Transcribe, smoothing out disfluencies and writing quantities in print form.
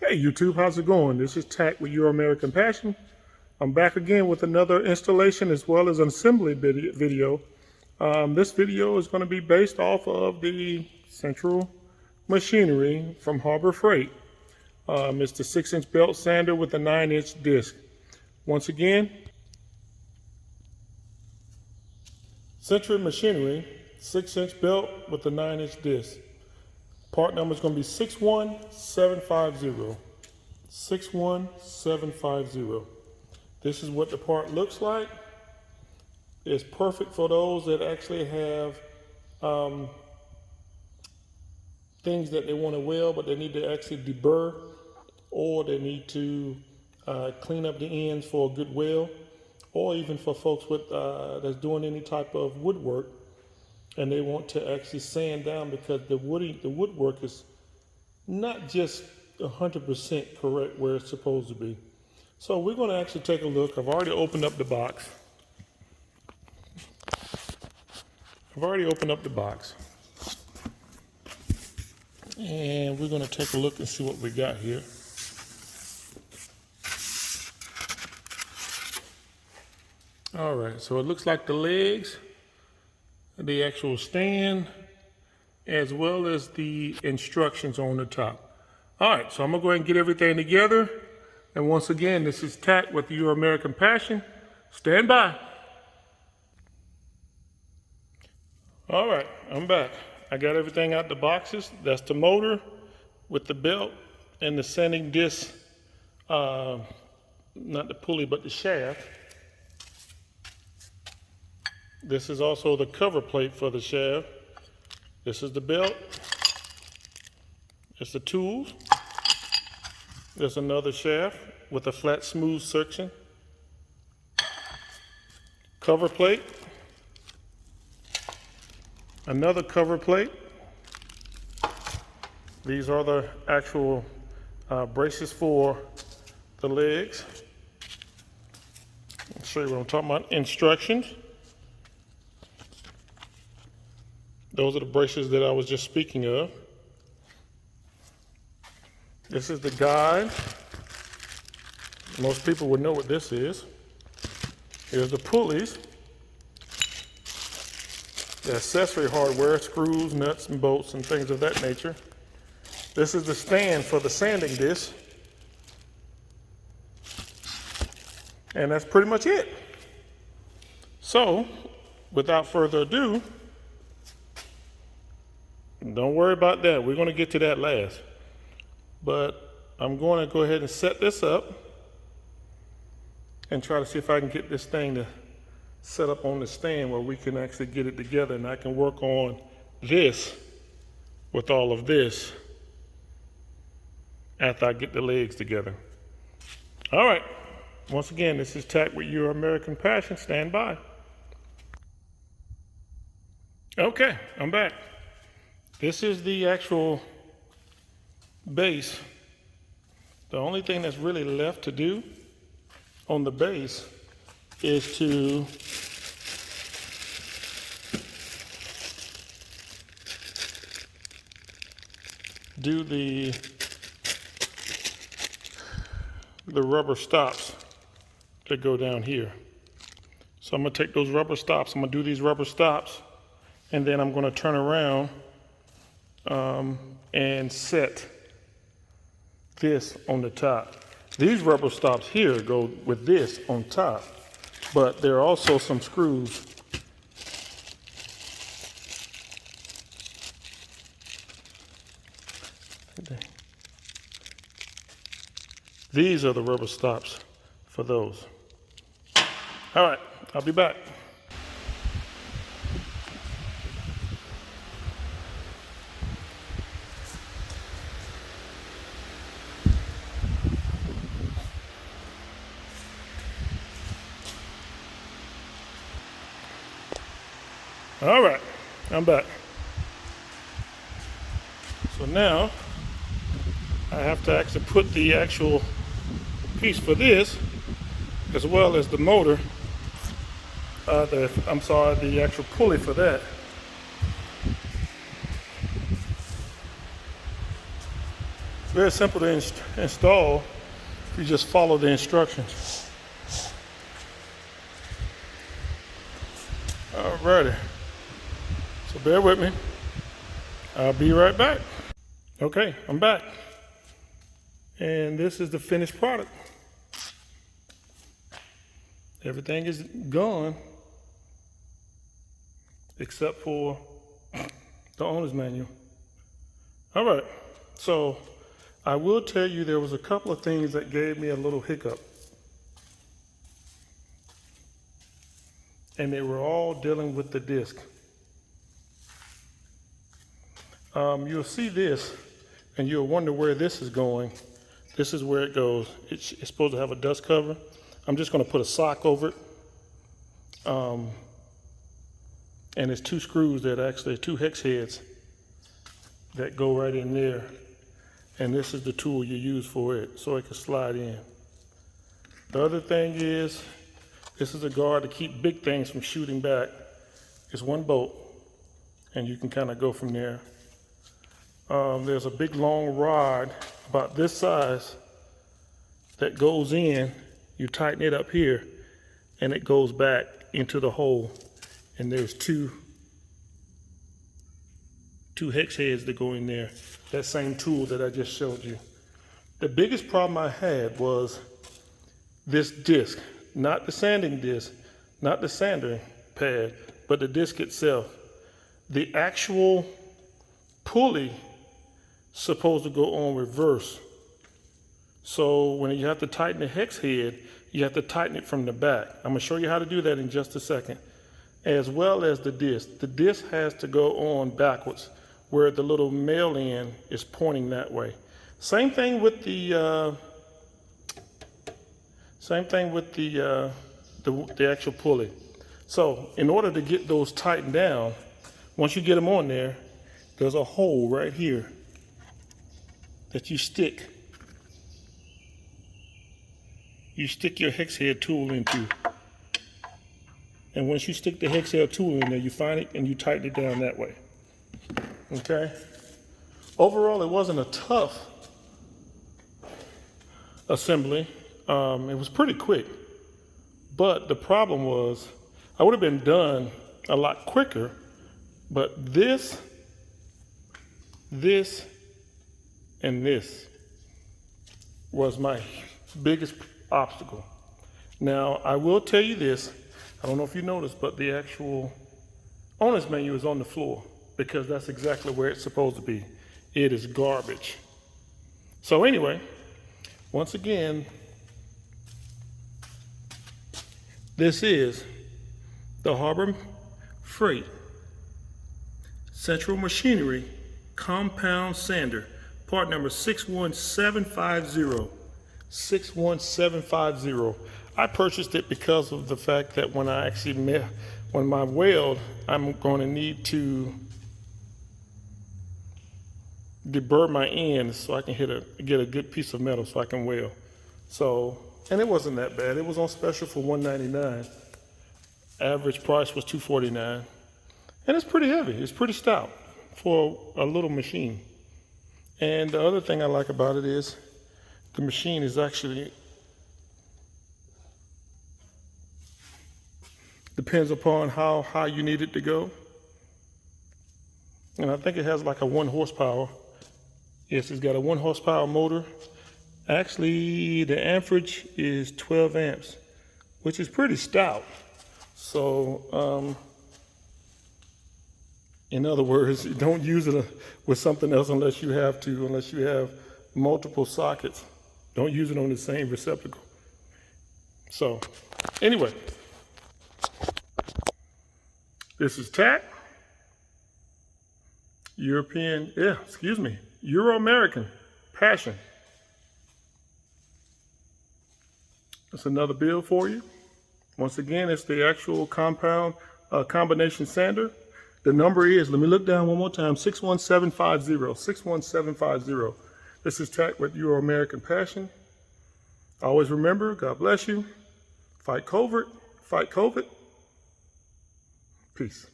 Hey YouTube, how's it going? This is Tack with Euro.American.Passion. I'm back again with another installation as well as an assembly video. This video is going to be based off of the central machinery from Harbor Freight. It's the 6-inch belt sander with a 9-inch disc. Once again, central machinery, 6-inch belt with a 9-inch disc. Part number is going to be 61750. 61750. This is what the part looks like. It's perfect for those that actually have things that they want to weld, but they need to actually deburr, or they need to clean up the ends for a good weld, or even for folks with that's doing any type of woodwork and they want to actually sand down because the woodwork is not just 100% correct where it's supposed to be. So we're going to actually take a look. I've already opened up the box. And we're going to take a look and see what we got here. All right, so it looks like the legs, the actual stand, as well as the instructions on the top. All right, so I'm gonna go ahead and get everything together. And once again, this is Tack with Your American Passion. Stand by. All right, I'm back. I got everything out the boxes. That's the motor with the belt and the sanding disc, not the pulley, but the shaft. This is also the cover plate for the shaft. This is the belt. It's the tools. There's another shaft with a flat, smooth section. Cover plate. Another cover plate. These are the actual braces for the legs. I'll show you what I'm talking about. Instructions. Those are the braces that I was just speaking of. This is the guide. Most people would know what this is. Here's the pulleys. The accessory hardware, screws, nuts, and bolts, and things of that nature. This is the stand for the sanding disc. And that's pretty much it. So, without further ado, don't worry about that. We're going to get to that last. But I'm going to go ahead and set this up and try to see if I can get this thing to set up on the stand where we can actually get it together, and I can work on this with all of this after I get the legs together. All right. Once again, this is Tack with Your American Passion. Stand by. Okay, I'm back. This is the actual base. The only thing that's really left to do on the base is to do the rubber stops that go down here. So I'm going to take those rubber stops, I'm going to do these rubber stops, and then I'm going to turn around and set this on the top. These rubber stops here go with this on top, but there are also some screws. These are the rubber stops for those. All right, I'll be back. All right, I'm back. So now I have to actually put the actual piece for this, as well as the motor, the actual pulley for that. very simple to install if you just follow the instructions. Alrighty, so bear with me. I'll be right back. Okay, I'm back. And this is the finished product. Everything is gone except for the owner's manual. All right, so I will tell you there was a couple of things that gave me a little hiccup. And they were all dealing with the disc. You'll see this, and you'll wonder where this is going. This is where it goes. It's supposed to have a dust cover. I'm just going to put a sock over it. And there's two screws that actually, two hex heads that go right in there. And this is the tool you use for it, so it can slide in. The other thing is, this is a guard to keep big things from shooting back. It's one bolt, and you can kind of go from there. There's a big long rod about this size that goes in. You tighten it up here, and it goes back into the hole. And there's two hex heads that go in there. That same tool that I just showed you. The biggest problem I had was this disc, not the sanding disc, not the sanding pad, but the disc itself. The actual pulley supposed to go on reverse. So when you have to tighten the hex head, you have to tighten it from the back. I'm gonna show you how to do that in just a second. As well as the disc. The disc has to go on backwards, where the little male end is pointing that way. Same thing with the actual pulley. So in order to get those tightened down, once you get them on there, there's a hole right here that you stick your hex head tool into. And once you stick the hex head tool in there, you find it and you tighten it down that way. Okay? Overall, it wasn't a tough assembly. It was pretty quick. But the problem was, I would have been done a lot quicker, but this, and this was my biggest obstacle. Now, I will tell you this, I don't know if you noticed, but the actual owner's manual is on the floor because that's exactly where it's supposed to be. It is garbage. So anyway, once again, this is the Harbor Freight Central Machinery Compound Sander, part number 61750. 61750. I purchased it because of the fact that when I actually when my weld, I'm going to need to deburr my ends so I can get a good piece of metal so I can weld. So, and it wasn't that bad. It was on special for $199. Average price was $249. And it's pretty heavy. It's pretty stout for a little machine. And the other thing I like about it is the machine is actually, depends upon how high you need it to go. And I think it has like a 1 horsepower. Yes, it's got a 1 horsepower motor. Actually, the amperage is 12 amps, which is pretty stout. So, in other words, don't use it with something else unless you have to, unless you have multiple sockets. Don't use it on the same receptacle. So, anyway, this is TAC, Euro.American.Passion. That's another build for you. Once again, it's the actual compound combination sander. The number is, let me look down one more time, 61750, 61750. This is TAC with Euro.American.Passion. Always remember, God bless you. Fight covert, fight COVID. Peace.